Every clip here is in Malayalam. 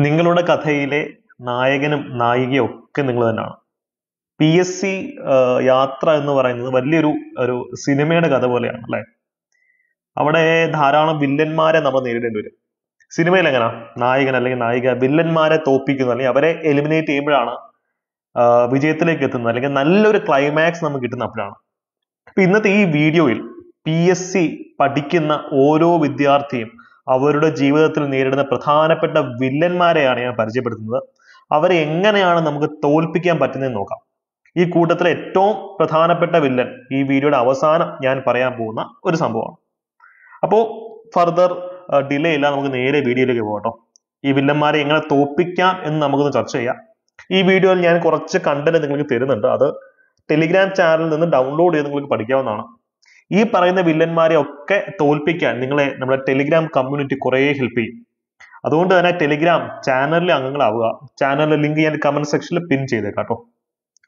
നിങ്ങളുടെ കഥയിലെ നായകനും നായികയും ഒക്കെ നിങ്ങൾ തന്നെയാണ്. PSC യാത്ര എന്ന് പറയുന്നത് വലിയൊരു ഒരു സിനിമയുടെ കഥ പോലെയാണ് അല്ലെ. അവിടെ ധാരാളം വില്ലന്മാരെ നമ്മൾ നേരിടേണ്ടി വരും. സിനിമയിൽ എങ്ങനെയാ നായകൻ അല്ലെങ്കിൽ നായിക വില്ലന്മാരെ തോൽപ്പിക്കുന്നു അല്ലെങ്കിൽ അവരെ എലിമിനേറ്റ് ചെയ്യുമ്പോഴാണ് വിജയത്തിലേക്ക് എത്തുന്നത്, അല്ലെങ്കിൽ നല്ലൊരു ക്ലൈമാക്സ് നമുക്ക് കിട്ടുന്ന അപ്പോഴാണ്. അപ്പൊ ഇന്നത്തെ ഈ വീഡിയോയിൽ PSC പഠിക്കുന്ന ഓരോ വിദ്യാർത്ഥിയും അവരുടെ ജീവിതത്തിൽ നേരിടുന്ന പ്രധാനപ്പെട്ട വില്ലന്മാരെയാണ് ഞാൻ പരിചയപ്പെടുത്തുന്നത്. അവരെ എങ്ങനെയാണ് നമുക്ക് തോൽപ്പിക്കാൻ പറ്റുന്നതെന്ന് നോക്കാം. ഈ കൂട്ടത്തിലെ ഏറ്റവും പ്രധാനപ്പെട്ട വില്ലൻ ഈ വീഡിയോയുടെ അവസാനം ഞാൻ പറയാൻ പോകുന്ന ഒരു സംഭവമാണ്. അപ്പോൾ ഫർദർ ഡിലേ ഇല്ല, നമുക്ക് നേരെ വീഡിയോയിലേക്ക് പോകട്ടോ. ഈ വില്ലന്മാരെ എങ്ങനെ തോൽപ്പിക്കാം എന്ന് നമുക്കൊന്ന് ചർച്ച ചെയ്യാം. ഈ വീഡിയോയിൽ ഞാൻ കുറച്ച് കണ്ടന്റ് നിങ്ങൾക്ക് തരുന്നുണ്ട്. അത് ടെലിഗ്രാം ചാനലിൽ നിന്ന് ഡൗൺലോഡ് ചെയ്ത് നിങ്ങൾക്ക് പഠിക്കാവുന്നതാണ്. ഈ പറയുന്ന വില്ലന്മാരെ ഒക്കെ തോൽപ്പിക്കാൻ നിങ്ങളെ നമ്മുടെ ടെലിഗ്രാം കമ്മ്യൂണിറ്റി കുറേ ഹെൽപ്പ് ചെയ്യും. അതുകൊണ്ട് തന്നെ ടെലിഗ്രാം ചാനലിലെ അംഗങ്ങളാവുക. ചാനലിലെ ലിങ്ക് ഞാൻ കമന്റ് സെക്ഷനിൽ പിൻ ചെയ്തേക്കാം കേട്ടോ.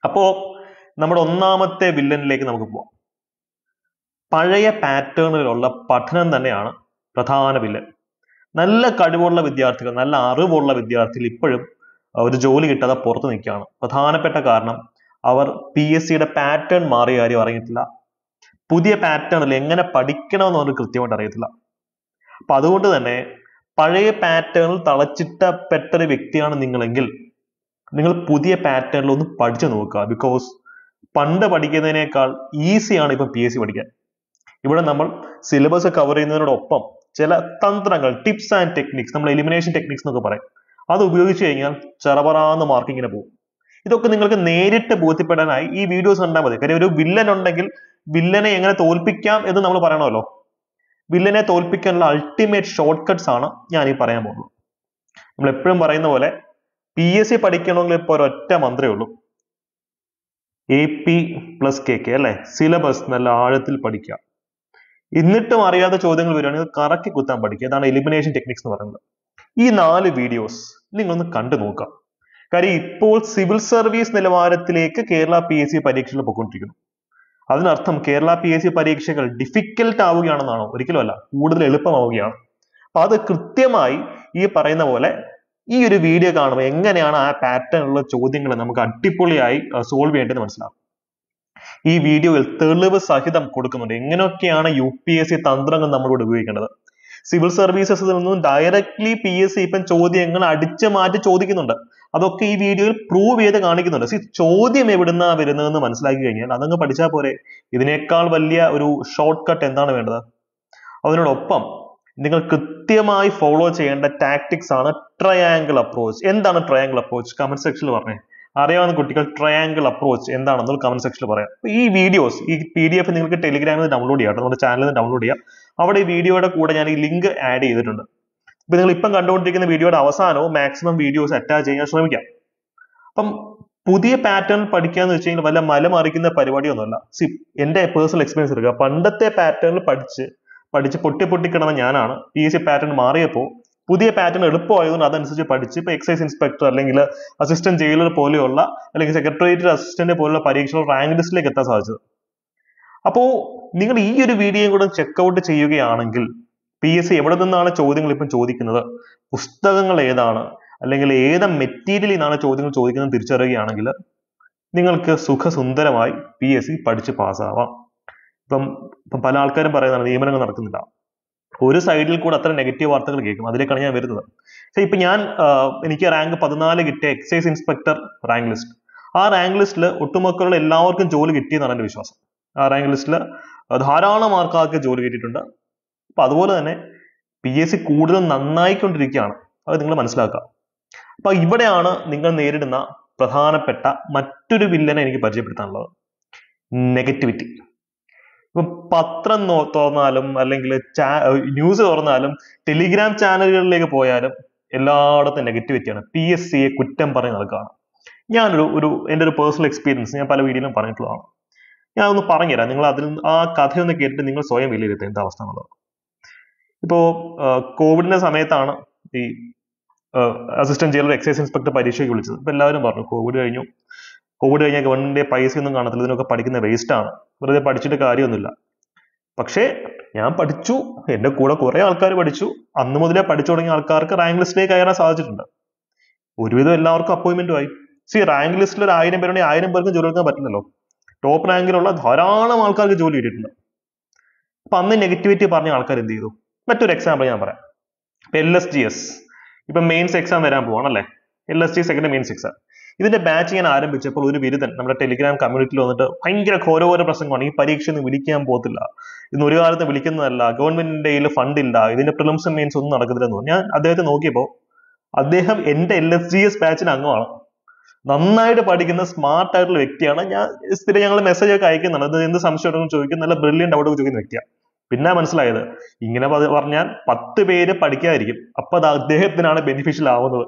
അപ്പോ നമ്മുടെ ഒന്നാമത്തെ വില്ലനിലേക്ക് നമുക്ക് പോവാം. പഴയ പാറ്റേണിലുള്ള പഠനം തന്നെയാണ് പ്രധാന വില്ലൻ. നല്ല കഴിവുള്ള വിദ്യാർത്ഥികൾ, നല്ല അറിവുള്ള വിദ്യാർത്ഥികൾ ഇപ്പോഴും ഒരു ജോലി കിട്ടാതെ പുറത്ത് നിൽക്കുകയാണ്. പ്രധാനപ്പെട്ട കാരണം അവർ PSCയുടെ പാറ്റേൺ മാറിയ കാര്യം അറിയത്തില്ല. പുതിയ പാറ്റേണിൽ എങ്ങനെ പഠിക്കണമെന്ന് അവർ കൃത്യമായിട്ട് അറിയത്തില്ല. അപ്പൊ അതുകൊണ്ട് തന്നെ പഴയ പാറ്റേണിൽ തളച്ചിട്ടപ്പെട്ട ഒരു വ്യക്തിയാണ് നിങ്ങളെങ്കിൽ നിങ്ങൾ പുതിയ പാറ്റേണിൽ ഒന്ന് പഠിച്ചു നോക്കുക. ബിക്കോസ് പണ്ട് പഠിക്കുന്നതിനേക്കാൾ ഈസിയാണ് ഇപ്പം PSC പഠിക്കാൻ. ഇവിടെ നമ്മൾ സിലബസ് കവർ ചെയ്യുന്നതിനോടൊപ്പം ചില തന്ത്രങ്ങൾ, ടിപ്സ് ആൻഡ് ടെക്നിക്സ്, നമ്മൾ എലിമിനേഷൻ ടെക്നിക്സ് എന്നൊക്കെ പറയും, അത് ഉപയോഗിച്ച് കഴിഞ്ഞാൽ ചെറപറാന്ന് മാർക്കിങ്ങിനെ പോകും. ഇതൊക്കെ നിങ്ങൾക്ക് നേരിട്ട് ബോധ്യപ്പെടാനായി ഈ വീഡിയോസ് കണ്ടാൽ മതി. കാര്യം ഒരു വില്ലൻ ഉണ്ടെങ്കിൽ വില്ലനെ എങ്ങനെ തോൽപ്പിക്കാം എന്ന് നമ്മൾ പറയണമല്ലോ. വില്ലനെ തോൽപ്പിക്കാനുള്ള അൾട്ടിമേറ്റ് ഷോർട്ട് കട്ട്സ് ആണ് ഞാൻ ഈ പറയാൻ പോകുന്നത്. നമ്മൾ എപ്പോഴും പറയുന്ന പോലെ PSC പഠിക്കണമെങ്കിൽ ഇപ്പോൾ ഒരൊറ്റ മന്ത്രമേ ഉള്ളൂ, AP+KK അല്ലെ. സിലബസ് നല്ല ആഴത്തിൽ പഠിക്കുക. എന്നിട്ടും അറിയാത്ത ചോദ്യങ്ങൾ വരികയാണെങ്കിൽ കറക്കി കുത്താൻ പഠിക്കുക. ഇതാണ് എലിമിനേഷൻ ടെക്നിക്സ് എന്ന് പറയുന്നത്. ഈ 4 വീഡിയോസ് നിങ്ങളൊന്ന് കണ്ടു നോക്കാം. കാര്യം ഇപ്പോൾ സിവിൽ സർവീസ് നിലവാരത്തിലേക്ക് കേരള PSC പരീക്ഷകൾ പോയിക്കൊണ്ടിരിക്കുന്നു. അതിനർത്ഥം കേരള PSC പരീക്ഷകൾ ഡിഫിക്കൽട്ട് ആവുകയാണെന്നാണോ? ഒരിക്കലും അല്ല, കൂടുതൽ എളുപ്പമാവുകയാണ്. അപ്പൊ അത് കൃത്യമായി ഈ പറയുന്ന പോലെ ഈ ഒരു വീഡിയോ കാണുമ്പോൾ എങ്ങനെയാണ് ആ പാറ്റേണിലുള്ള ചോദ്യങ്ങൾ നമുക്ക് അടിപൊളിയായി സോൾവ് ചെയ്യേണ്ടതെന്ന് മനസ്സിലാവും. ഈ വീഡിയോയിൽ തെളിവ് സഹിതം കൊടുക്കുന്നുണ്ട് എങ്ങനെയൊക്കെയാണ് UPSC തന്ത്രങ്ങൾ നമ്മളിവിടെ ഉപയോഗിക്കേണ്ടത്. സിവിൽ സർവീസസിൽ നിന്നും ഡയറക്ട്ലി PSC ഇപ്പം ചോദ്യങ്ങൾ അടിച്ചു മാറ്റി ചോദിക്കുന്നുണ്ട്. അതൊക്കെ ഈ വീഡിയോയിൽ പ്രൂവ് ചെയ്ത് കാണിക്കുന്നുണ്ട്. ചോദ്യം എവിടുന്നാ വരുന്നതെന്ന് മനസ്സിലാക്കി കഴിഞ്ഞാൽ അതങ്ങ് പഠിച്ചാൽ പോരെ. ഇതിനേക്കാൾ വലിയ ഒരു ഷോർട്ട് കട്ട് എന്താണ് വേണ്ടത്? അതിനോടൊപ്പം നിങ്ങൾ കൃത്യമായി ഫോളോ ചെയ്യേണ്ട ടാക്ടിക്സ് ആണ് ട്രയാങ്കിൾ അപ്രോച്ച്. എന്താണ് ട്രയാങ്കിൾ അപ്രോച്ച്? കമന്റ് സെക്ഷനിൽ പറഞ്ഞേ. അറിയാവുന്ന കുട്ടികൾ ട്രയാങ്കിൾ അപ്രോച്ച് എന്താണെന്ന് കമന്റ് സെക്ഷനിൽ പറയാം. ഈ വീഡിയോസ്, ഈ PDF നിങ്ങൾക്ക് ടെലിഗ്രാമിൽ ഡൗൺലോഡ് ചെയ്യാം, നമ്മുടെ ചാനലിൽ നിന്ന് ഡൗൺലോഡ് ചെയ്യാം. അവിടെ ഈ വീഡിയോയുടെ കൂടെ ഞാൻ ഈ ലിങ്ക് ആഡ് ചെയ്തിട്ടുണ്ട്. ഇപ്പൊ നിങ്ങൾ ഇപ്പം കണ്ടുകൊണ്ടിരിക്കുന്ന വീഡിയോയുടെ അവസാനവും മാക്സിമം വീഡിയോസ് അറ്റാച്ച് ചെയ്യാൻ ശ്രമിക്കാം. അപ്പം പുതിയ പാറ്റേൺ പഠിക്കുക എന്ന് വെച്ച് കഴിഞ്ഞാൽ വല്ല മലമറിക്കുന്ന പരിപാടിയൊന്നുമല്ല. എന്റെ പേഴ്സണൽ എക്സ്പീരിയൻസ് എടുക്കുക. പണ്ടത്തെ പാറ്റേണിൽ പഠിച്ച് പൊട്ടിക്കിടന്ന ഞാനാണ് PSC പാറ്റേൺ മാറിയപ്പോൾ പുതിയ പാറ്റേൺ എളുപ്പമായതുകൊണ്ട് അതനുസരിച്ച് പഠിച്ച് ഇപ്പൊ എക്സൈസ് ഇൻസ്പെക്ടർ അല്ലെങ്കിൽ അസിസ്റ്റന്റ് ജയിലർ പോലെയുള്ള അല്ലെങ്കിൽ സെക്രട്ടേറിയറ്റ് അസിസ്റ്റന്റ് പോലുള്ള പരീക്ഷകൾ റാങ്ക് ലിസ്റ്റിലേക്ക് എത്താൻ സാധിച്ചത്. അപ്പോ നിങ്ങൾ ഈ ഒരു വീഡിയോയും കൂടെ ചെക്കൗട്ട് ചെയ്യുകയാണെങ്കിൽ PSC എവിടെ നിന്നാണ് ചോദ്യങ്ങൾ ഇപ്പം ചോദിക്കുന്നത്, പുസ്തകങ്ങൾ ഏതാണ്, അല്ലെങ്കിൽ ഏത് മെറ്റീരിയലിൽ നിന്നാണ് ചോദ്യങ്ങൾ ചോദിക്കുന്നത് തിരിച്ചറിയുകയാണെങ്കിൽ നിങ്ങൾക്ക് സുഖസുന്ദരമായി PSC പഠിച്ച് പാസ്സാവാം. ഇപ്പം പല ആൾക്കാരും പറയുന്നതാണ് നിയമനങ്ങൾ നടക്കുന്നില്ല. ഒരു സൈഡിൽ കൂടെ അത്ര നെഗറ്റീവ് വാർത്തകൾ കേൾക്കും. അതിലേക്കാണ് ഞാൻ വരുന്നത്. ഇപ്പൊ എനിക്ക് റാങ്ക് 14 കിട്ടിയ എക്സൈസ് ഇൻസ്പെക്ടർ റാങ്ക് ലിസ്റ്റ്, ആ റാങ്ക് ലിസ്റ്റിൽ ഒട്ടുമുക്കുള്ള എല്ലാവർക്കും ജോലി കിട്ടിയെന്നാണ് എന്റെ വിശ്വാസം. ആ റാങ്ക് ലിസ്റ്റിൽ ധാരാളം ആൾക്കാർക്ക് ജോലി കിട്ടിയിട്ടുണ്ട്. അപ്പൊ അതുപോലെ തന്നെ PSC കൂടുതൽ നന്നായിക്കൊണ്ടിരിക്കുകയാണ്. അത് നിങ്ങൾ മനസ്സിലാക്കുക. അപ്പൊ ഇവിടെയാണ് നിങ്ങൾ നേരിടുന്ന പ്രധാനപ്പെട്ട മറ്റൊരു വില്ലനെ എനിക്ക് പരിചയപ്പെടുത്താനുള്ളത്, നെഗറ്റിവിറ്റി. ഇപ്പൊ പത്രം തുറന്നാലും അല്ലെങ്കിൽ ന്യൂസ് തുറന്നാലും ടെലിഗ്രാം ചാനലുകളിലേക്ക് പോയാലും എല്ലായിടത്തും നെഗറ്റിവിറ്റിയാണ്. PSCയെ കുറ്റം പറഞ്ഞ് നടക്കുകയാണ്. എൻ്റെ ഒരു പേഴ്സണൽ എക്സ്പീരിയൻസ് ഞാൻ പല വീഡിയോയിലും പറഞ്ഞിട്ടുള്ളതാണ്. ഞാൻ ഒന്ന് പറഞ്ഞുതരാം. നിങ്ങൾ ആ കഥയൊന്ന് കേട്ടിട്ട് നിങ്ങൾ സ്വയം വിലയിരുത്തുക എന്താ അവസ്ഥ എന്നുള്ളത്. ഇപ്പോ കോവിഡിന്റെ സമയത്താണ് ഈ അസിസ്റ്റന്റ് ജയിലർ എക്സൈസ് ഇൻസ്പെക്ടർ പരീക്ഷയ്ക്ക് വിളിച്ചത്. ഇപ്പൊ എല്ലാവരും പറഞ്ഞു കോവിഡ് കഴിഞ്ഞാൽ ഗവൺമെന്റിന്റെ പൈസ ഒന്നും കാണത്തില്ല, ഇതിനൊക്കെ പഠിക്കുന്ന വേസ്റ്റ് ആണ്, വെറുതെ പഠിച്ചിട്ട് കാര്യമൊന്നുമില്ല. പക്ഷേ ഞാൻ പഠിച്ചു, എന്റെ കൂടെ കുറെ ആൾക്കാർ പഠിച്ചു. അന്ന് മുതലേ പഠിച്ചു തുടങ്ങിയ ആൾക്കാർക്ക് റാങ്ക് ലിസ്റ്റിലേക്ക് കയറാൻ സാധിച്ചിട്ടുണ്ട്. ഒരുവിധം എല്ലാവർക്കും അപ്പോയിന്റ്മെന്റും ആയി. റാങ്ക് ലിസ്റ്റിൽ ഒരു 1000 പേരുണ്ടെങ്കിൽ 1000 പേർക്കും ജോലി എടുക്കാൻ പറ്റില്ലല്ലോ. ടോപ്പ് റാങ്കിലുള്ള ധാരാളം ആൾക്കാർക്ക് ജോലി കിട്ടിയിട്ടുണ്ട്. അപ്പൊ അന്ന് നെഗറ്റിവിറ്റി പറഞ്ഞ ആൾക്കാർ എന്ത് ചെയ്തു? മറ്റൊരു എക്സാമ്പിൾ ഞാൻ പറയാം. LSGS ഇപ്പൊ മെയിൻസ് എക്സാം വരാൻ പോവാണല്ലേ. LSGS second mains exam. ഇതിന്റെ ബാച്ച് ഞാൻ ആരംഭിച്ചപ്പോൾ ഒരു ബിരുദൻ നമ്മുടെ ടെലിഗ്രാം കമ്മ്യൂണിറ്റിയിൽ വന്നിട്ട് ഭയങ്കര ഘോരഘോര പ്രസംഗമാണ്. ഈ പരീക്ഷ ഒന്നും വിളിക്കാൻ പോകത്തില്ല, ഇന്ന് ഒരു കാലത്ത് വിളിക്കുന്നതല്ല, ഗവൺമെന്റിന്റെ കയ്യിൽ ഫണ്ട് ഇല്ല, ഇതിന്റെ പ്രിലിംസും മെയിൻസ് ഒന്നും നടക്കുന്നില്ലെന്ന് പറഞ്ഞു. ഞാൻ അദ്ദേഹത്തെ നോക്കിയപ്പോൾ അദ്ദേഹം എന്റെ LSGS ബാച്ചിന് അംഗമാണ്. നന്നായിട്ട് പഠിക്കുന്ന സ്മാർട്ട് ആയിട്ടുള്ള വ്യക്തിയാണ്. ഞാൻ സ്ഥിരം ഞങ്ങൾ മെസ്സേജ് ഒക്കെ അയക്കുന്നതാണ്, അത് എന്ത് സംശയം ചോദിക്കും, നല്ല ബ്രില്യൻ്റ് ഡൗട്ട് ചോദിക്കുന്ന വ്യക്തിയാണ്. പിന്നെ മനസ്സിലായത് ഇങ്ങനെ പറഞ്ഞാൽ 10 പേര് പഠിക്കാതിരിക്കും, അപ്പൊ അത് അദ്ദേഹത്തിനാണ് ബെനിഫിഷ്യൽ ആവുന്നത്.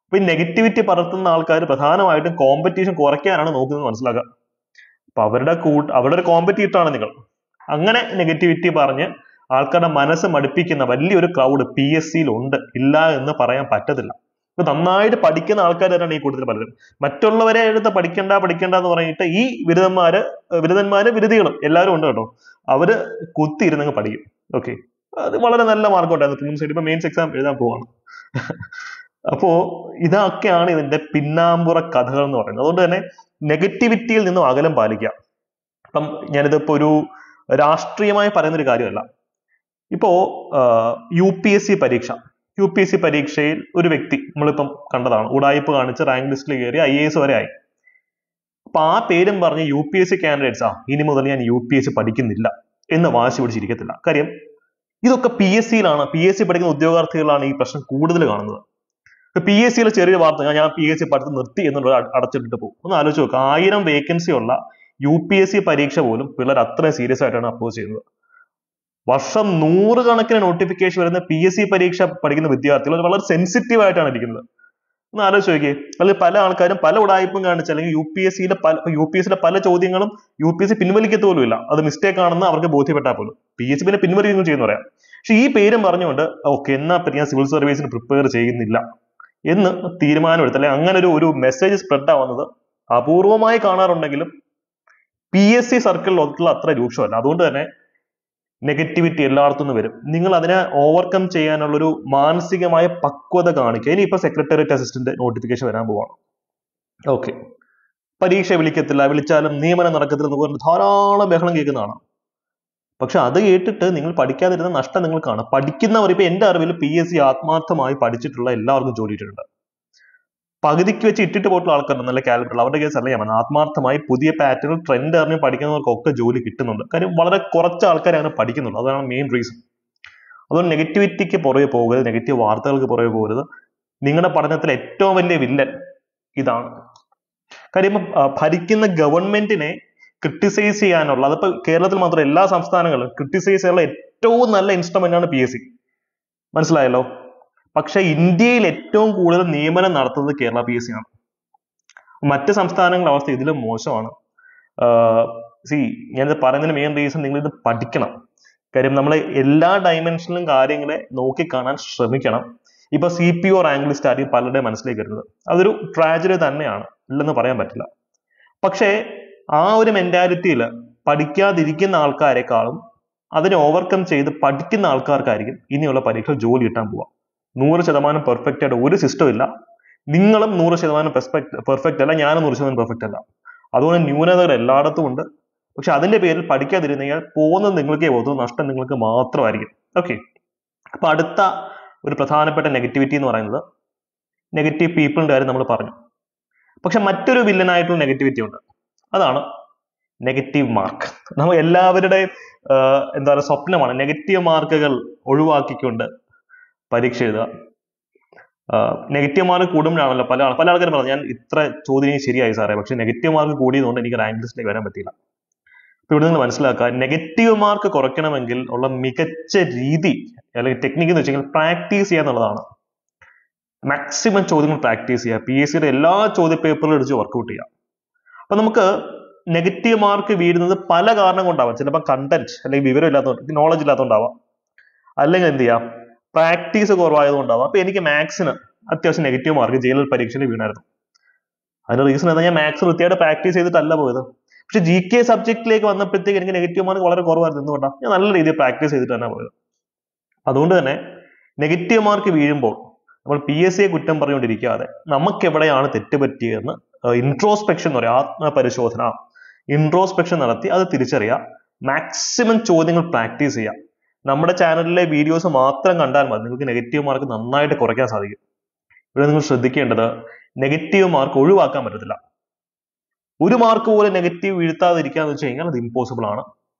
അപ്പൊ ഈ നെഗറ്റിവിറ്റി പരത്തുന്ന ആൾക്കാർ പ്രധാനമായിട്ടും കോമ്പറ്റീഷൻ കുറയ്ക്കാനാണ് നോക്കുന്നത് മനസ്സിലാക്കുക. അപ്പൊ അവരുടെ ഒരു കോമ്പറ്റീറ്ററാണ് നിങ്ങൾ. അങ്ങനെ നെഗറ്റിവിറ്റി പറഞ്ഞ് ആൾക്കാരുടെ മനസ്സ് മടുപ്പിക്കുന്ന വലിയൊരു ക്രൗഡ് PSC ഉണ്ട്, ഇല്ല എന്ന് പറയാൻ പറ്റത്തില്ല. ഇപ്പൊ നന്നായിട്ട് പഠിക്കുന്ന ആൾക്കാർ തന്നെയാണ് ഈ കൂടുതൽ പലരും. മറ്റുള്ളവരെ എടുത്ത് പഠിക്കണ്ട എന്ന് പറഞ്ഞിട്ട് ഈ വിരുദികളും എല്ലാവരും ഉണ്ട് കേട്ടോ. അവര് കുത്തിയിരുന്നങ്ങ് പഠിക്കും. ഓക്കെ, അത് വളരെ നല്ല മാർക്ക് ഉണ്ടായിരുന്നു. ഇപ്പൊ മെയിൻസ് എക്സാം എഴുതാൻ പോവാണ്. അപ്പോ ഇതൊക്കെയാണ് ഇതിന്റെ പിന്നാമ്പുറ കഥകൾ എന്ന് പറയുന്നത്. അതുകൊണ്ട് തന്നെ നെഗറ്റിവിറ്റിയിൽ നിന്നും അകലം പാലിക്കുക. അപ്പം ഞാനിതിപ്പോ ഒരു രാഷ്ട്രീയമായി പറയുന്നൊരു കാര്യമല്ല. ഇപ്പോ UPSC പരീക്ഷയിൽ ഒരു വ്യക്തി നമ്മളിപ്പം കണ്ടതാണ്, ഉടായിപ്പ് കാണിച്ച് റാങ്ക് ലിസ്റ്റിൽ കയറി IAS വരെ ആയി. അപ്പൊ ആ പേരും പറഞ്ഞ് UPSC കാൻഡിഡേറ്റ്സ് ഇനി മുതൽ ഞാൻ UPSC പഠിക്കുന്നില്ല എന്ന് വാശി പിടിച്ചിരിക്കത്തില്ല. കാര്യം ഇതൊക്കെ PSC പഠിക്കുന്ന ഉദ്യോഗാർത്ഥികളാണ് ഈ പ്രശ്നം കൂടുതൽ കാണുന്നത്. PSC ചെറിയ വാർത്ത, ഞാൻ PSC പഠിത്തം നിർത്തി എന്നുള്ള അടച്ചിട്ടിട്ട് പോകും. ഒന്ന് ആലോചിച്ച് നോക്കുക, 1000 വേക്കൻസി ഉള്ള UPSC പരീക്ഷ പോലും പിള്ളേർ അത്രയും സീരിയസ് ആയിട്ടാണ് അപ്രോച്ച് ചെയ്യുന്നത്. വർഷം 100 കണക്കിന് നോട്ടിഫിക്കേഷൻ വരുന്ന PSC പരീക്ഷ പഠിക്കുന്ന വിദ്യാർത്ഥികൾ വളരെ സെൻസിറ്റീവ് ആയിട്ടാണ് ഇരിക്കുന്നത്. ഒന്ന് ആലോചിച്ച് നോക്കിയേ. അല്ലെങ്കിൽ പല ആൾക്കാരും പല ഉടായ്പും കാണിച്ച്, അല്ലെങ്കിൽ UPSCയിലെ പല ചോദ്യങ്ങളും UPSC പിൻവലിക്കത്ത് പോലും ഇല്ല, അത് മിസ്റ്റേക്ക് ആണെന്ന് അവർക്ക് ബോധ്യപ്പെട്ടാൽ പോലും. PSC പിന്നെ പിൻവലിക്കുന്നു ചെയ്യുന്ന പറയാം. പക്ഷെ ഈ പേരും പറഞ്ഞുകൊണ്ട് ഓക്കെ എന്നാ ഞാൻ സിവിൽ സർവീസിന് പ്രിപ്പയർ ചെയ്യുന്നില്ല എന്ന് തീരുമാനമെടുത്ത്, അല്ലെങ്കിൽ അങ്ങനെ ഒരു മെസ്സേജ് സ്പ്രെഡ് ആവുന്നത് അപൂർവമായി കാണാറുണ്ടെങ്കിലും PSC സർക്കിളിലുള്ള അത്ര രൂക്ഷമല്ല. അതുകൊണ്ട് തന്നെ നെഗറ്റിവിറ്റി എല്ലായിടത്തും നിന്ന് വരും. നിങ്ങൾ അതിനെ ഓവർകം ചെയ്യാനുള്ളൊരു മാനസികമായ പക്വത കാണിക്കുക. ഇനിയിപ്പോ സെക്രട്ടേറിയറ്റ് അസിസ്റ്റന്റ് നോട്ടിഫിക്കേഷൻ വരാൻ പോവാണ്. ഓക്കെ, പരീക്ഷ വിളിക്കത്തില്ല, വിളിച്ചാലും നിയമനം നടക്കത്തില്ല എന്ന് പറഞ്ഞ് ധാരാളം ബഹളം കേൾക്കുന്നതാണ്. പക്ഷെ അത് കേട്ടിട്ട് നിങ്ങൾ പഠിക്കാതിരുന്ന നഷ്ടം നിങ്ങൾക്കാണ്. പഠിക്കുന്നവർ, ഇപ്പൊ എന്റെ അറിവിൽ PSC ആത്മാർത്ഥമായി പഠിച്ചിട്ടുള്ള എല്ലാവർക്കും ജോലി ഇട്ടിട്ടുണ്ട്. പകുതിക്ക് വെച്ച് ഇട്ടിട്ട് പോയിട്ടുള്ള ആൾക്കാരുണ്ട്, നല്ല കാലിബറുള്ള, അവരുടെ കേസ് അല്ല ഞാൻ പറഞ്ഞത്. ആത്മാർത്ഥമായി പുതിയ പാറ്റേൺ ട്രെൻഡ് അറിഞ്ഞ് പഠിക്കുന്നവർക്കൊക്കെ ജോലി കിട്ടുന്നുണ്ട്. കാര്യം വളരെ കുറച്ച് ആൾക്കാരാണ് പഠിക്കുന്നുള്ളൂ, അതാണ് മെയിൻ റീസൺ. അതുകൊണ്ട് നെഗറ്റിവിറ്റിക്ക് പുറകെ പോകരുത്, നെഗറ്റീവ് വാർത്തകൾക്ക് പുറകെ പോകരുത്. നിങ്ങളുടെ പഠനത്തിൽ ഏറ്റവും വലിയ വില്ലൻ ഇതാണ്. കാര്യം ഭരിക്കുന്ന ഗവൺമെന്റിനെ ക്രിട്ടിസൈസ് ചെയ്യാനുള്ള, അതിപ്പോ കേരളത്തിൽ മാത്രം എല്ലാ സംസ്ഥാനങ്ങളും ക്രിട്ടിസൈസ് ചെയ്യാനുള്ള ഏറ്റവും നല്ല ഇൻസ്ട്രുമെന്റ് ആണ് PSC. മനസ്സിലായല്ലോ. പക്ഷെ ഇന്ത്യയിൽ ഏറ്റവും കൂടുതൽ നിയമനം നടത്തുന്നത് കേരള PSC ആണ്. മറ്റ് സംസ്ഥാനങ്ങളുടെ അവസ്ഥ ഇതിലും മോശമാണ്. ഞാനിത് പറയുന്നതിന് മെയിൻ റീസൺ നിങ്ങൾ ഇത് പഠിക്കണം. കാര്യം നമ്മൾ എല്ലാ ഡയമെൻഷനിലും കാര്യങ്ങളെ നോക്കിക്കാണാൻ ശ്രമിക്കണം. ഇപ്പൊ CPO റാങ്ക് ലിസ്റ്റ് ആയിരിക്കും പലരുടെയും മനസ്സിലേക്ക് വരുന്നത്. അതൊരു ട്രാജഡി തന്നെയാണ്, ഇല്ലെന്ന് പറയാൻ പറ്റില്ല. പക്ഷേ ആ ഒരു മെന്റാലിറ്റിയിൽ പഠിക്കാതിരിക്കുന്ന ആൾക്കാരെക്കാളും അതിനെ ഓവർകം ചെയ്ത് പഠിക്കുന്ന ആൾക്കാർക്കായിരിക്കും ഇനിയുള്ള പരീക്ഷ ജോലി കിട്ടാൻ പോവാം. 100% പെർഫെക്റ്റ് ആയിട്ട് ഒരു സിസ്റ്റം ഇല്ല. നിങ്ങളും 100% പെർഫെക്റ്റ് അല്ല, ഞാനും 100% പെർഫെക്റ്റ് അല്ല. അതുകൊണ്ട് ന്യൂനതകൾ എല്ലായിടത്തും ഉണ്ട്. പക്ഷെ അതിന്റെ പേരിൽ പഠിക്കാതിരുന്നാൽ പോകുന്നത് നിങ്ങൾക്കേ പോകുന്നു, നഷ്ടം നിങ്ങൾക്ക് മാത്രമായിരിക്കും. ഓക്കെ, അപ്പൊ അടുത്ത ഒരു പ്രധാനപ്പെട്ട നെഗറ്റിവിറ്റി എന്ന് പറയുന്നത് നെഗറ്റീവ് പീപ്പിളിന്റെ കാര്യം നമ്മൾ പറഞ്ഞു. പക്ഷെ മറ്റൊരു വില്ലനായിട്ടുള്ള നെഗറ്റിവിറ്റി ഉണ്ട്, അതാണ് നെഗറ്റീവ് മാർക്ക്. നമ്മൾ എല്ലാവരുടെയും എന്താ പറയുക സ്വപ്നമാണ് നെഗറ്റീവ് മാർക്കുകൾ ഒഴിവാക്കിക്കൊണ്ട് പരീക്ഷ എഴുതുക. നെഗറ്റീവ് മാർക്ക് കൂടുമ്പോഴാണല്ലോ പല ആൾക്കാരും പറഞ്ഞു, ഞാൻ ഇത്ര ചോദ്യം ശരിയായി സാറേ, പക്ഷെ നെഗറ്റീവ് മാർക്ക് കൂടിയതുകൊണ്ട് എനിക്ക് റാങ്ക് ലിസ്റ്റിലേക്ക് വരാൻ പറ്റിയില്ല. അപ്പൊ ഇവിടെ നിങ്ങൾ മനസ്സിലാക്കുക, നെഗറ്റീവ് മാർക്ക് കുറയ്ക്കണമെങ്കിൽ ഉള്ള മികച്ച രീതി അല്ലെങ്കിൽ ടെക്നിക്ക് എന്ന് വെച്ചാൽ പ്രാക്ടീസ് ചെയ്യുക എന്നുള്ളതാണ്. മാക്സിമം ചോദ്യങ്ങൾ പ്രാക്ടീസ് ചെയ്യുക, PSCയുടെ എല്ലാ ചോദ്യ പേപ്പറുകളും എടുത്ത് വർക്ക്ഔട്ട് ചെയ്യുക. അപ്പൊ നമുക്ക് നെഗറ്റീവ് മാർക്ക് വീഴുന്നത് പല കാരണം കൊണ്ടാവാം. ചിലപ്പോൾ കണ്ടന്റ് അല്ലെങ്കിൽ വിവരം ഇല്ലാത്തതുകൊണ്ട്, നോളജ് ഇല്ലാത്തതുകൊണ്ടാവാം, അല്ലെങ്കിൽ എന്ത് ചെയ്യാം പ്രാക്ടീസ് കുറവായതുകൊണ്ടാവാം. അപ്പൊ എനിക്ക് മാത്സിന് അത്യാവശ്യം നെഗറ്റീവ് മാർക്ക് ജയിലൽ പരീക്ഷയിൽ വീണായിരുന്നു. അതിന്റെ റീസൺ എന്താ, ഞാൻ മാത്സ് വൃത്തിയായിട്ട് പ്രാക്ടീസ് ചെയ്തിട്ടല്ല പോയത്. പക്ഷെ GK സബ്ജക്റ്റിലേക്ക് വന്നപ്പോഴത്തേക്ക് എനിക്ക് നെഗറ്റീവ് മാർക്ക് വളരെ കുറവായിരുന്നു. എന്തുകൊണ്ടാണ്, ഞാൻ നല്ല രീതിയിൽ പ്രാക്ടീസ് ചെയ്തിട്ട് തന്നെ പോയത്. അതുകൊണ്ട് തന്നെ നെഗറ്റീവ് മാർക്ക് വീഴുമ്പോൾ നമ്മൾ PSC കുറ്റം പറഞ്ഞുകൊണ്ടിരിക്കാതെ നമുക്ക് എവിടെയാണ് തെറ്റുപറ്റിയതെന്ന് ഇൻട്രോസ്പെക്ഷൻ എന്ന് പറയാം, ആത്മപരിശോധന, ഇൻട്രോസ്പെക്ഷൻ നടത്തി അത് തിരിച്ചറിയാം. മാക്സിമം ചോദ്യങ്ങൾ പ്രാക്ടീസ് ചെയ്യാം. നമ്മുടെ ചാനലിലെ വീഡിയോസ് മാത്രം കണ്ടാൽ മതി, നിങ്ങൾക്ക് നെഗറ്റീവ് മാർക്ക് നന്നായിട്ട് കുറയ്ക്കാൻ സാധിക്കും. ഇവിടെ നിങ്ങൾ ശ്രദ്ധിക്കേണ്ടത്, നെഗറ്റീവ് മാർക്ക് ഒഴിവാക്കാൻ പറ്റത്തില്ല. ഒരു മാർക്ക് പോലും നെഗറ്റീവ് വീഴ്ത്താതിരിക്കാന്ന് വെച്ച് കഴിഞ്ഞാൽ അത് ഇമ്പോസിബിൾ ആണ്.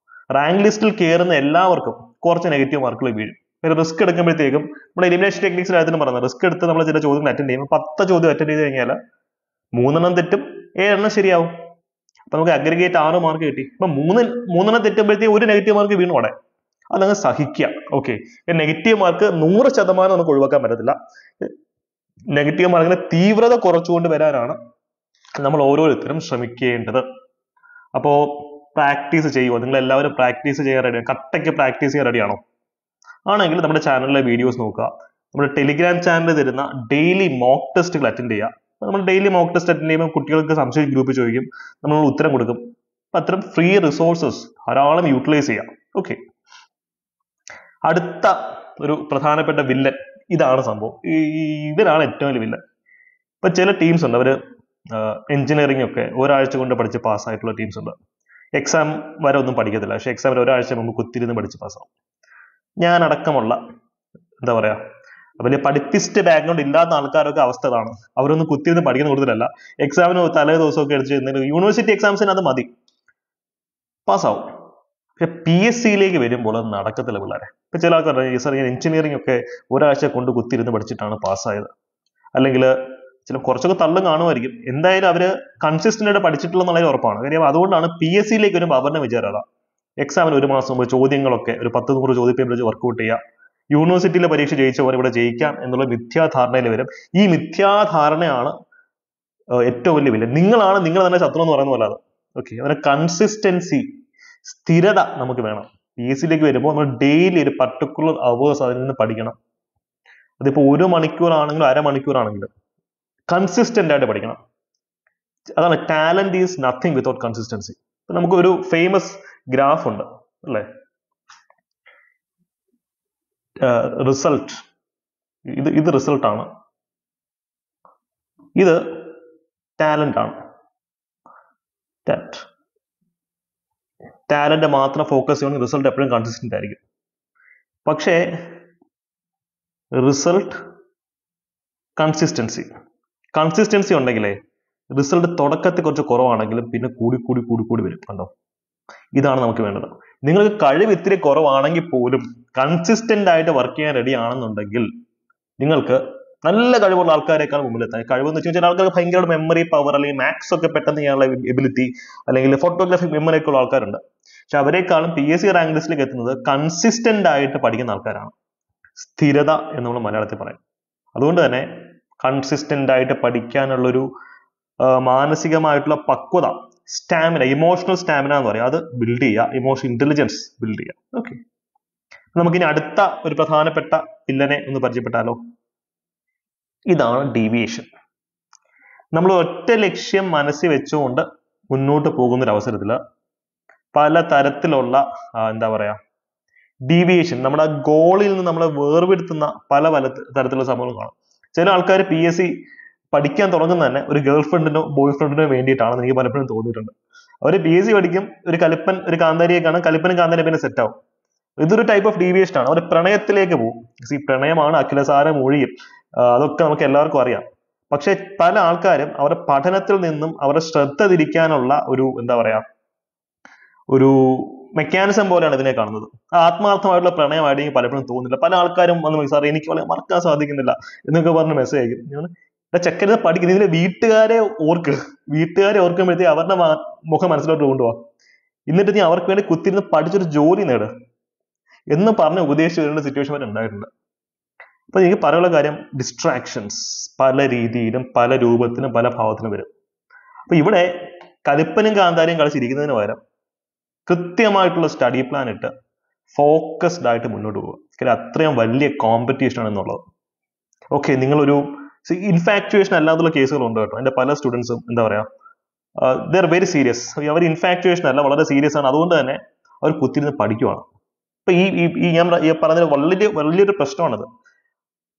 റാങ്ക് ലിസ്റ്റിൽ കയറുന്ന എല്ലാവർക്കും കുറച്ച് നെഗറ്റീവ് മാർക്കുകൾ വീഴും. പിന്നെ റിസ്ക് എടുക്കുമ്പോഴത്തേക്കും നമ്മുടെ എലിമിനേഷൻ ടെക്നിക്സിൽ അതിന് പറയുന്നത്, റിസ്ക് എടുത്ത് നമ്മൾ ചില ചോദ്യങ്ങൾ അറ്റൻഡ് ചെയ്യുമ്പോൾ 10 ചോദ്യം അറ്റൻഡ് ചെയ്ത് കഴിഞ്ഞാൽ 3 തെറ്റും 7 ശരിയാവും. അപ്പൊ നമുക്ക് അഗ്രിഗേറ്റ് 6 മാർക്ക് കിട്ടി. അപ്പൊ 3 തെറ്റുമ്പോഴത്തേക്ക് ഒരു നെഗറ്റീവ് മാർക്ക് വീണു അവിടെ, അതങ്ങ് സഹിക്കുക. ഓക്കെ, നെഗറ്റീവ് മാർക്ക് 100% നമുക്ക് ഒഴിവാക്കാൻ പറ്റത്തില്ല. നെഗറ്റീവ് മാർക്കിന്റെ തീവ്രത കുറച്ചുകൊണ്ട് വരാനാണ് നമ്മൾ ഓരോരുത്തരും ശ്രമിക്കേണ്ടത്. അപ്പോ പ്രാക്ടീസ് ചെയ്യുമോ? നിങ്ങൾ എല്ലാവരും പ്രാക്ടീസ് ചെയ്യാൻ റെഡിയാണ്? കട്ടയ്ക്ക് പ്രാക്ടീസ് ചെയ്യാൻ റെഡിയാണോ? ആണെങ്കിൽ നമ്മുടെ ചാനലിലെ വീഡിയോസ് നോക്കുക. നമ്മുടെ ടെലിഗ്രാം ചാനലിൽ തരുന്ന ഡെയിലി മോക്ക് ടെസ്റ്റുകൾ അറ്റൻഡ് ചെയ്യുക. നമ്മൾ ഡെയിലി മോക്ക് ടെസ്റ്റ് അറ്റൻഡ് ചെയ്യുമ്പോൾ കുട്ടികൾക്ക് സംശയം ഗ്രൂപ്പ് ചോദിക്കും, നമ്മൾ ഉത്തരം കൊടുക്കും. അത്തരം ഫ്രീ റിസോഴ്സസ് ധാരാളം യൂട്ടിലൈസ് ചെയ്യാം. ഓക്കെ, അടുത്ത ഒരു പ്രധാനപ്പെട്ട വില്ലൻ ഇതാണ് സംഭവം. ഇവരാണ് ഏറ്റവും വലിയ വില്ലൻ. ഇപ്പൊ ചില ടീംസ് ഉണ്ട്, അവര് എഞ്ചിനീയറിംഗ് ഒക്കെ ഒരാഴ്ച കൊണ്ട് പഠിച്ച് പാസ്സായിട്ടുള്ള ടീംസ് ഉണ്ട്. എക്സാം വരെ ഒന്നും പഠിക്കത്തില്ല, പക്ഷെ എക്സാമിന് ഒരാഴ്ച മുമ്പ് കുത്തിരുന്ന് പഠിച്ച് പാസ്സാവും. ഞാൻ അടക്കമുള്ള എന്താ പറയാ വലിയ പഠിപ്പിസ്റ്റ് ബാക്ക്ഗ്രൗണ്ട് ഇല്ലാത്ത ആൾക്കാരൊക്കെ അവസ്ഥ ഇതാണ്. അവരൊന്നും കുത്തിരുന്ന് പഠിക്കുന്ന കൂടുതലല്ല, എക്സാമിന് തലേ ദിവസമൊക്കെ എടുത്ത് യൂണിവേഴ്സിറ്റി എക്സാംസിന് അത് മതി, പാസ്സാവും. പക്ഷെ PSCയിലേക്ക് വരുമ്പോൾ അത് നടക്കത്തില്ല പിള്ളേരെ. ഇപ്പൊ ചില ആൾക്കാർ സാർ ഞാൻ എഞ്ചിനീയറിംഗ് ഒക്കെ ഒരാഴ്ച കൊണ്ട് കുത്തിരുന്ന് പഠിച്ചിട്ടാണ് പാസ്സായത്, അല്ലെങ്കിൽ ചില കുറച്ചൊക്കെ തള്ളും കാണുമായിരിക്കും. എന്തായാലും അവര് കൺസിസ്റ്റന്റ് ആയിട്ട് പഠിച്ചിട്ടുള്ള ഉറപ്പാണ്. കാര്യം അതുകൊണ്ടാണ് PSCയിലേക്ക് വരുമ്പോൾ അവരുടെ വിചാരമല്ല, എക്സാമിന് 1 മാസം മുമ്പ് ചോദ്യങ്ങളൊക്കെ ഒരു 10-100 ചോദ്യ പേപ്പർ വെച്ച് വർക്ക്ഔട്ട് ചെയ്യുക, യൂണിവേഴ്സിറ്റിയിലെ പരീക്ഷ ജയിച്ച പോലെ ഇവിടെ ജയിക്കാം എന്നുള്ള മിഥ്യാധാരണയിൽ വരും. ഈ മിഥ്യാധാരണയാണ് ഏറ്റവും വലിയ വില. നിങ്ങൾ തന്നെ ശത്രു എന്ന് പറയുന്ന പോലെ അത്. ഓക്കെ, അതിന് കൺസിസ്റ്റൻസി, സ്ഥിരത നമുക്ക് വേണം. PSCയിലേക്ക് വരുമ്പോൾ നമ്മൾ ഡെയിലി ഒരു പർട്ടിക്കുലർ അവേഴ്സ് അതിൽ നിന്ന് പഠിക്കണം. അതിപ്പോ 1 മണിക്കൂറാണെങ്കിലും അരമണിക്കൂറാണെങ്കിലും കൺസിസ്റ്റന്റ് ആയിട്ട് പഠിക്കണം. അതാണ് talent is nothing without consistency. നമുക്ക് ഒരു ഫേമസ് ഗ്രാഫ് ഉണ്ട് അല്ലെ, റിസൾട്ട്, ഇത് റിസൾട്ട് ആണ്, ഇത് ടാലന്റ് ആണ്. ടാലന്റ് മാത്രം ഫോക്കസ് ചെയ്യുകയാണെങ്കിൽ റിസൾട്ട് എപ്പോഴും കൺസിസ്റ്റന്റ് ആയിരിക്കും. പക്ഷേ റിസൾട്ട് കൺസിസ്റ്റൻസി ഉണ്ടെങ്കിലേ റിസൾട്ട് തുടക്കത്തിൽ കുറച്ച് കുറവാണെങ്കിലും പിന്നെ കൂടി വരും. കണ്ടോ, ഇതാണ് നമുക്ക് വേണ്ടത്. നിങ്ങൾക്ക് കഴിവ് ഇത്തിരി കുറവാണെങ്കിൽ പോലും കൺസിസ്റ്റന്റ് ആയിട്ട് വർക്ക് ചെയ്യാൻ റെഡി ആണെന്നുണ്ടെങ്കിൽ നിങ്ങൾക്ക് നല്ല കഴിവുള്ള ആൾക്കാരെക്കാൾ മുമ്പിലെത്താൻ. കഴിവെന്ന് വെച്ചാൽ ചില ആൾക്കാർക്ക് ഭയങ്കര മെമ്മറി പവർ, അല്ലെങ്കിൽ മാത്സ് ഒക്കെ പെട്ടെന്ന് ചെയ്യാനുള്ള എബിലിറ്റി, അല്ലെങ്കിൽ ഫോട്ടോഗ്രാഫി മെമ്മറി ഒക്കെ ഉള്ള ആൾക്കാരുണ്ട്. പക്ഷെ അവരെക്കാളും PSC റാങ്ക് ലിസ്റ്റിലേക്ക് എത്തുന്നത് കൺസിസ്റ്റന്റ് ആയിട്ട് പഠിക്കുന്ന ആൾക്കാരാണ്. സ്ഥിരത എന്ന് നമ്മൾ മലയാളത്തിൽ പറയും. അതുകൊണ്ട് തന്നെ കൺസിസ്റ്റന്റ് ആയിട്ട് പഠിക്കാനുള്ളൊരു മാനസികമായിട്ടുള്ള പക്വത, സ്റ്റാമിന, ഇമോഷണൽ സ്റ്റാമിന എന്ന് പറയും, അത് ബിൽഡ് ചെയ്യുക, ഇമോഷണൽ ഇന്റലിജൻസ് ബിൽഡ് ചെയ്യുക. ഓക്കെ, നമുക്കിനി അടുത്ത ഒരു പ്രധാനപ്പെട്ട വില്ലനെ ഒന്ന് പരിചയപ്പെട്ടാലോ. ഇതാണ് ഡീവിയേഷൻ. നമ്മൾ ഒറ്റ ലക്ഷ്യം മനസ്സിൽ വെച്ചുകൊണ്ട് മുന്നോട്ട് പോകുന്ന ഒരു അവസരത്തിൽ പല തരത്തിലുള്ള എന്താ പറയാ ഡീവിയേഷൻ, നമ്മുടെ ഗോളിൽ നിന്ന് നമ്മളെ വേർപെടുത്തുന്ന പല തരത്തിലുള്ള സംഭവങ്ങൾ കാണും. ചില ആൾക്കാർ PSC പഠിക്കാൻ തുടങ്ങുന്ന തന്നെ ഒരു ഗേൾ ഫ്രണ്ടിനോ ബോയ് ഫ്രണ്ടിനോ വേണ്ടിയിട്ടാണെന്ന് എനിക്ക് പലപ്പോഴും തോന്നിയിട്ടുണ്ട്. അവർ PSC പഠിക്കും, ഒരു കാന്താരിയെ കാണാൻ, കലിപ്പനും കാന്താരി പിന്നെ സെറ്റ് ആവും. ഇതൊരു ടൈപ്പ് ഓഫ് ഡീവിയേഷൻ ആണ്. അവർ പ്രണയത്തിലേക്ക് പോകും. പ്രണയമാണ് അഖിലസാര മൊഴിയിൽ, അതൊക്കെ നമുക്ക് എല്ലാവർക്കും അറിയാം. പക്ഷെ പല ആൾക്കാരും അവരുടെ പഠനത്തിൽ നിന്നും അവരുടെ ശ്രദ്ധ തിരിക്കാനുള്ള ഒരു എന്താ പറയാ ഒരു മെക്കാനിസം പോലെയാണ് ഇതിനെ കാണുന്നത്. ആത്മാർത്ഥമായിട്ടുള്ള പ്രണയമായിട്ട് പലപ്പോഴും തോന്നുന്നില്ല. പല ആൾക്കാരും വന്ന് സാർ എനിക്ക് വളരെ മറക്കാൻ സാധിക്കുന്നില്ല എന്നൊക്കെ പറഞ്ഞ് മെസ്സേജ് അയക്കും. ചെക്കനെ പഠിക്കുന്നത്, ഇതിലെ വീട്ടുകാരെ ഓർക്കുമ്പോഴത്തേക്ക് അവരുടെ മുഖം മനസ്സിലോട്ട് കൊണ്ടുപോവാ, എന്നിട്ട് നീ അവർക്ക് വേണ്ടി കുത്തിരുന്ന് പഠിച്ചൊരു ജോലി നേട് എന്ന് പറഞ്ഞ് ഉപദേശിച്ചു വരേണ്ട സിറ്റുവേഷൻ വരെ ഉണ്ടായിട്ടുണ്ട്. അപ്പൊ എനിക്ക് പറയാനുള്ള കാര്യം, ഡിസ്ട്രാക്ഷൻസ് പല രീതിയിലും പല രൂപത്തിലും പല ഭാവത്തിലും വരും. അപ്പൊ ഇവിടെ കലിപ്പനും കാന്താരിയും കളിച്ചിരിക്കുന്നതിന് പകരം കൃത്യമായിട്ടുള്ള സ്റ്റഡി പ്ലാൻ ഇട്ട് ഫോക്കസ്ഡ് ആയിട്ട് മുന്നോട്ട് പോകുക. കാര്യം അത്രയും വലിയ കോമ്പറ്റീഷൻ ആണ് എന്നുള്ളത്. ഓക്കെ, നിങ്ങളൊരു ഇൻഫാക്ച്വേഷൻ അല്ലാതുള്ള കേസുകളുണ്ട് കേട്ടോ. എൻ്റെ പല സ്റ്റുഡൻസും എന്താ പറയാ ദേ ആർ വെരി സീരിയസ്. അവർ ഇൻഫാക്ച്വേഷൻ അല്ല, വളരെ സീരിയസ് ആണ്. അതുകൊണ്ട് തന്നെ അവർ കുത്തിരുന്ന് പഠിക്കുവാണ്. അപ്പൊ ഈ ഞാൻ പറഞ്ഞത് വലിയൊരു പ്രശ്നമാണത്.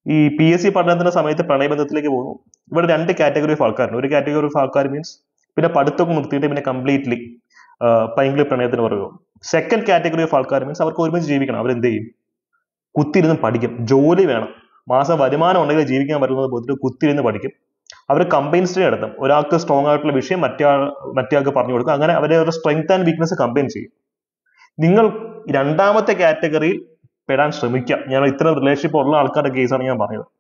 ഈ PSC പഠനത്തിന്റെ സമയത്ത് പ്രണയബന്ധത്തിലേക്ക് പോകുന്നു. ഇവിടെ 2 കാറ്റഗറി ഓഫ് ആൾക്കാരുണ്ട്. ഒരു കാറ്റഗറി ഓഫ് ആൾക്കാർ മീൻസ് പിന്നെ പഠിത്തമൊക്കെ നിർത്തിയിട്ട് പിന്നെ കംപ്ലീറ്റ്ലി പൈങ്കിളി പ്രണയത്തിന് പറയുമോ. സെക്കൻഡ് കാറ്റഗറി ഓഫ് ആൾക്കാർ മീൻസ് അവർക്ക് ഒരുമിച്ച് ജീവിക്കണം. അവരെന്ത് ചെയ്യും? കുത്തിയിരുന്ന് പഠിക്കും. ജോലി വേണം, മാസം വരുമാനം ഉണ്ടെങ്കിൽ ജീവിക്കാൻ പറ്റുന്നത് പോയിട്ട് കുത്തിയിരുന്ന് പഠിക്കും. അവർ കമ്പൈൻ സ്റ്റഡി നടത്തും. ഒരാൾക്ക് സ്ട്രോങ് ആയിട്ടുള്ള വിഷയം മറ്റേയാൾക്ക് പറഞ്ഞു കൊടുക്കും. അങ്ങനെ അവരുടെ സ്ട്രെങ്ത് ആൻഡ് വീക്ക്നെസ് കമ്പൈൻ ചെയ്യും. നിങ്ങൾ രണ്ടാമത്തെ കാറ്റഗറിയിൽ പെടാൻ ശ്രമിക്കാം. ഞാൻ ഇത്തരം റിലേഷൻഷിപ്പ് ഉള്ള ആൾക്കാരുടെ കേസാണ് ഞാൻ പറയുന്നത്.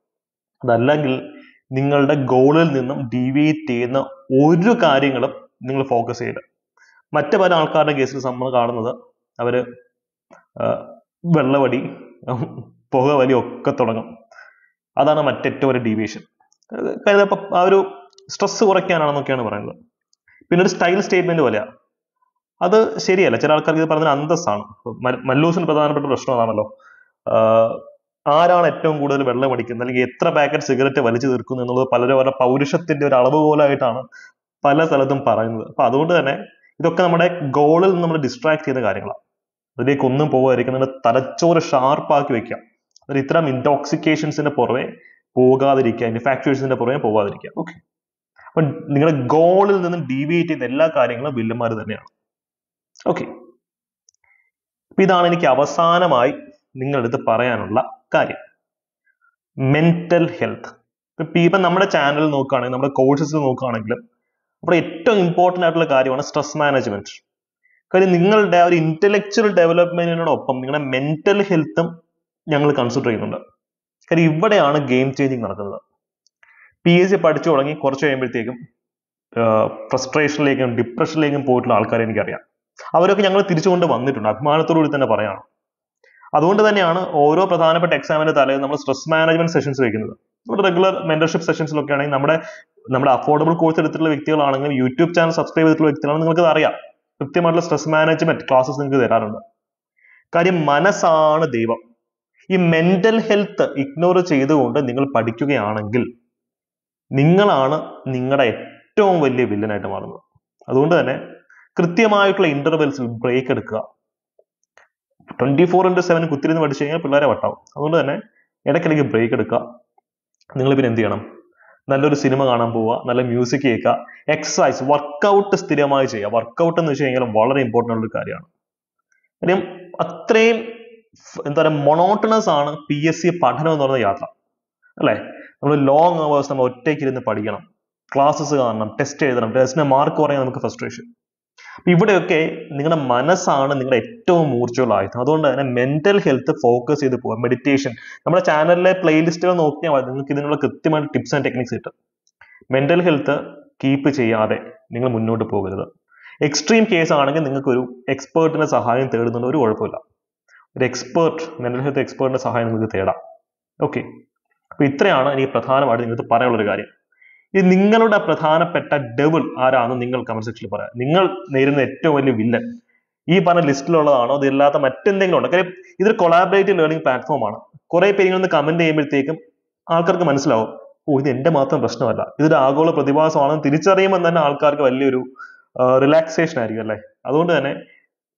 അതല്ലെങ്കിൽ നിങ്ങളുടെ ഗോളിൽ നിന്നും ഡീവിയേറ്റ് ചെയ്യുന്ന ഒരു കാര്യങ്ങളും നിങ്ങൾ ഫോക്കസ് ചെയ്യില്ല. മറ്റു പല ആൾക്കാരുടെ കേസിൽ നമ്മൾ കാണുന്നത് അവര് വെള്ളവടി, പുകവലി ഒക്കെ തുടങ്ങും. അതാണ് മറ്റേറ്റവും ഒരു ഡീവിയേഷൻ. കാര്യം ആ ഒരു സ്ട്രെസ് കുറയ്ക്കാനാണെന്നൊക്കെയാണ് പറയുന്നത്. പിന്നെ ഒരു സ്റ്റൈൽ സ്റ്റേറ്റ്മെന്റ് പോലെയാ. അത് ശരിയല്ല. ചില ആൾക്കാർക്ക് ഇത് പറഞ്ഞ അന്തസ്സാണ്. മല്ലൂസിന് പ്രധാനപ്പെട്ട പ്രശ്നം അതാണല്ലോ, ആരാണ് ഏറ്റവും കൂടുതൽ വെള്ളം അടിക്കുന്നത് അല്ലെങ്കിൽ എത്ര പാക്കറ്റ് സിഗരറ്റ് വലിച്ചു തീർക്കുന്നു എന്നുള്ളത് പല പൗരുഷത്തിന്റെ ഒരു അളവ് പോലായിട്ടാണ് പല സ്ഥലത്തും പറയുന്നത്. അപ്പൊ അതുകൊണ്ട് തന്നെ ഇതൊക്കെ നമ്മുടെ ഗോളിൽ നിന്ന് നമ്മൾ ഡിസ്ട്രാക്ട് ചെയ്യുന്ന കാര്യങ്ങളാണ്. അതിലേക്ക് ഒന്നും പോകാതിരിക്കും. നമ്മുടെ തലച്ചോറ് ഷാർപ്പാക്കി വെക്കാം. അതിൽ ഇത്തരം ഇൻടോക്സിക്കേഷൻസിന്റെ പുറമെ പോകാതിരിക്കുക, ഇൻഫാക്ച്വേഷൻസിന്റെ പുറമെ പോകാതിരിക്കുക. ഓക്കെ, അപ്പൊ നിങ്ങളുടെ ഗോളിൽ നിന്ന് ഡീവിയേറ്റ് ചെയ്യുന്ന എല്ലാ കാര്യങ്ങളും വില്ലന്മാർ തന്നെയാണ്. ഓക്കെ, ഇതാണ് എനിക്ക് അവസാനമായി നിങ്ങളുടെ അടുത്ത് പറയാനുള്ള കാര്യം. Mental health. ഇപ്പം നമ്മുടെ ചാനൽ നോക്കുകയാണെങ്കിൽ, നമ്മുടെ കോഴ്സസിൽ നോക്കുകയാണെങ്കിലും അവിടെ ഏറ്റവും ഇമ്പോർട്ടൻ്റ് ആയിട്ടുള്ള കാര്യമാണ് സ്ട്രെസ് മാനേജ്മെന്റ്. കാര്യം നിങ്ങളുടെ ഒരു ഇന്റലക്ച്വൽ ഡെവലപ്മെന്റിനോടൊപ്പം നിങ്ങളുടെ മെന്റൽ ഹെൽത്തും ഞങ്ങൾ കൺസിഡർ ചെയ്യുന്നുണ്ട്. കാര്യം ഇവിടെയാണ് ഗെയിം ചേഞ്ചിങ് നടക്കുന്നത്. PSC പഠിച്ചു തുടങ്ങി കുറച്ച് കഴിയുമ്പോഴത്തേക്കും ഫ്രസ്ട്രേഷനിലേക്കും ഡിപ്രഷനിലേക്കും പോയിട്ടുള്ള ആൾക്കാരെ എനിക്കറിയാം. അവരൊക്കെ ഞങ്ങൾ തിരിച്ചുകൊണ്ട് വന്നിട്ടുണ്ട്, അഭിമാനത്തോടുകൂടി തന്നെ പറയാണ്. അതുകൊണ്ട് തന്നെയാണ് ഓരോ പ്രധാനപ്പെട്ട എക്സാമിന്റെ തലേന്ന് നമ്മൾ സ്ട്രെസ് മാനേജ്മെന്റ് സെഷൻസ് വയ്ക്കുന്നത്. നമ്മുടെ റെഗുലർ മെന്റർഷിപ്പ് സെഷൻസിലൊക്കെ ആണെങ്കിൽ നമ്മുടെ അഫോർഡബിൾ കോഴ്സ് എടുത്തിട്ടുള്ള വ്യക്തികളാണെങ്കിലും യൂട്യൂബ് ചാനൽ സബ്സ്ക്രൈബ് ചെയ്തിട്ടുള്ള വ്യക്തികളാണെങ്കിൽ നിങ്ങൾക്ക് അറിയാം, കൃത്യമായിട്ടുള്ള സ്ട്രെസ് മാനേജ്മെന്റ് ക്ലാസ്സസ് നിങ്ങൾക്ക് തരാറുണ്ട്. കാര്യം മനസ്സാണ് ദൈവം. ഈ മെന്റൽ ഹെൽത്ത് ഇഗ്നോർ ചെയ്തുകൊണ്ട് നിങ്ങൾ പഠിക്കുകയാണെങ്കിൽ നിങ്ങളാണ് നിങ്ങളുടെ ഏറ്റവും വലിയ വില്ലനായിട്ട് മാറുന്നത്. അതുകൊണ്ട് തന്നെ കൃത്യമായിട്ടുള്ള ഇന്റർവെൽസിൽ ബ്രേക്ക് എടുക്കുക. 24/7 കുത്തിരുന്ന് പഠിച്ചു കഴിഞ്ഞാൽ പിള്ളേരെ വട്ടാവും. അതുകൊണ്ട് തന്നെ ഇടയ്ക്കിടയ്ക്ക് ബ്രേക്ക് എടുക്കുക. നിങ്ങൾ പിന്നെ എന്ത് ചെയ്യണം? നല്ലൊരു സിനിമ കാണാൻ പോവുക, നല്ല മ്യൂസിക് കേൾക്കുക, എക്സസൈസ്, വർക്കൗട്ട് സ്ഥിരമായി ചെയ്യുക. വർക്കൗട്ട് എന്ന് വെച്ച് കഴിഞ്ഞാൽ വളരെ ഇമ്പോർട്ടൻ്റ് ഉള്ള ഒരു കാര്യമാണ്. കാര്യം അത്രയും എന്താ പറയുക, മൊണോട്ടണസ് ആണ് PSC പഠനം എന്ന് പറയുന്ന യാത്ര, അല്ലേ? നമ്മൾ ലോങ് അവേഴ്സ് നമ്മൾ ഒറ്റയ്ക്ക് ഇരുന്ന് പഠിക്കണം, ക്ലാസ്സസ് കാണണം, ടെസ്റ്റ് എഴുതണം, ടെസ്റ്റിന് മാർക്ക് പറയാൻ നമുക്ക് ഫ്രസ്ട്രേഷൻ. ഇവിടെയൊക്കെ നിങ്ങളുടെ മനസ്സാണ് നിങ്ങളുടെ ഏറ്റവും മൂർച്ചയുള്ള ആയുധം. അതുകൊണ്ട് തന്നെ മെന്റൽ ഹെൽത്ത് ഫോക്കസ് ചെയ്ത് പോകാം. മെഡിറ്റേഷൻ, നമ്മുടെ ചാനലിലെ പ്ലേലിസ്റ്റുകൾ നോക്കിയാൽ മതി, നിങ്ങൾക്ക് ഇതിനുള്ള കൃത്യമായ ടിപ്സ് ആൻഡ് ടെക്നിക്സ് കിട്ടും. മെന്റൽ ഹെൽത്ത് കീപ്പ് ചെയ്യാതെ നിങ്ങൾ മുന്നോട്ട് പോകരുത്. എക്സ്ട്രീം കേസ് ആണെങ്കിൽ നിങ്ങൾക്ക് ഒരു എക്സ്പേർട്ടിന്റെ സഹായം തേടുന്നുണ്ട്, ഒരു കുഴപ്പമില്ല. ഒരു മെന്റൽ ഹെൽത്ത് എക്സ്പേർട്ടിന്റെ സഹായം നിങ്ങൾക്ക് തേടാം. ഓക്കെ, അപ്പൊ ഇത്രയാണ് എനിക്ക് പ്രധാനമായിട്ട് നിങ്ങൾക്ക് പറയാനുള്ളൊരു കാര്യം. ഇത് നിങ്ങളുടെ പ്രധാനപ്പെട്ട ഡെവിൾ ആരാണെന്ന് നിങ്ങൾ കമന്റ് സെക്ഷനിൽ പറയാം. നിങ്ങൾ നേരിടുന്ന ഏറ്റവും വലിയ വില്ലൻ ഈ പറഞ്ഞ ലിസ്റ്റിലുള്ളതാണോ, അതില്ലാത്ത മറ്റെന്തെങ്കിലും ഉണ്ടോ? കാര്യം ഇതൊരു കൊളാബറേറ്റീവ് ലേണിംഗ് പ്ലാറ്റ്ഫോം ആണ്. കുറെ പേര് ഇങ്ങനെ കമന്റ് ചെയ്യുമ്പോഴത്തേക്കും ആൾക്കാർക്ക് മനസ്സിലാവും, ഇത് എന്റെ മാത്രം പ്രശ്നമല്ല, ഇതൊരു ആഗോള പ്രതിഭാസമാണെന്ന് തിരിച്ചറിയുമ്പോൾ തന്നെ ആൾക്കാർക്ക് വലിയൊരു റിലാക്സേഷൻ ആയിരിക്കും, അല്ലേ? അതുകൊണ്ട് തന്നെ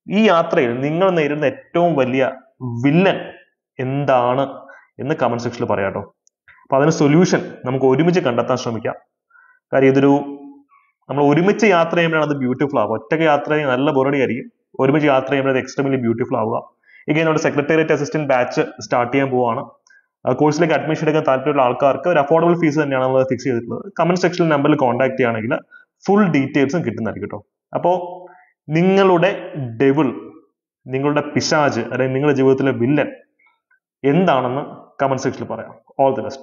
ഈ യാത്രയിൽ നിങ്ങൾ നേരിടുന്ന ഏറ്റവും വലിയ വില്ലൻ എന്താണ് എന്ന് കമന്റ് സെക്ഷനിൽ പറയാട്ടോ. അപ്പൊ അതിന് സൊല്യൂഷൻ നമുക്ക് ഒരുമിച്ച് കണ്ടെത്താൻ ശ്രമിക്കാം. കാര്യം നമ്മൾ ഒരുമിച്ച് യാത്ര ചെയ്യുമ്പോഴാണ് അത് ബ്യൂട്ടിഫുൾ ആവുക. ഒറ്റയ്ക്ക് യാത്ര ചെയ്യുമ്പോൾ നല്ല ബോറടി ആയിരിക്കും. ഒരുമിച്ച് യാത്ര ചെയ്യുമ്പോൾ അത് എക്സ്ട്രീംലി ബ്യൂട്ടിഫുൾ ആവുക. ഇങ്ങനെ നമ്മുടെ സെക്രട്ടേറിയറ്റ് അസിസ്റ്റന്റ് ബാച്ച് സ്റ്റാർട്ട് ചെയ്യാൻ പോവാണ്. കോഴ്സിലേക്ക് അഡ്മിഷൻ എടുക്കാൻ താല്പര്യമുള്ള ആൾക്കാർക്ക് ഒരു അഫോർഡബിൾ ഫീസ് തന്നെയാണ് നമ്മൾ ഫിക്സ് ചെയ്തിട്ടുള്ളത്. കമന്റ് സെക്ഷനിൽ നമ്പറിൽ കോൺടാക്ട് ചെയ്യുകയാണെങ്കിൽ ഫുൾ ഡീറ്റെയിൽസും കിട്ടുന്നതായിരിക്കും കേട്ടോ. അപ്പോൾ നിങ്ങളുടെ ഡെവിൾ, നിങ്ങളുടെ പിശാച് അല്ലെങ്കിൽ നിങ്ങളുടെ ജീവിതത്തിലെ വില്ലൻ എന്താണെന്ന് കമന്റ് സെക്ഷനിൽ പറയാം. All the best.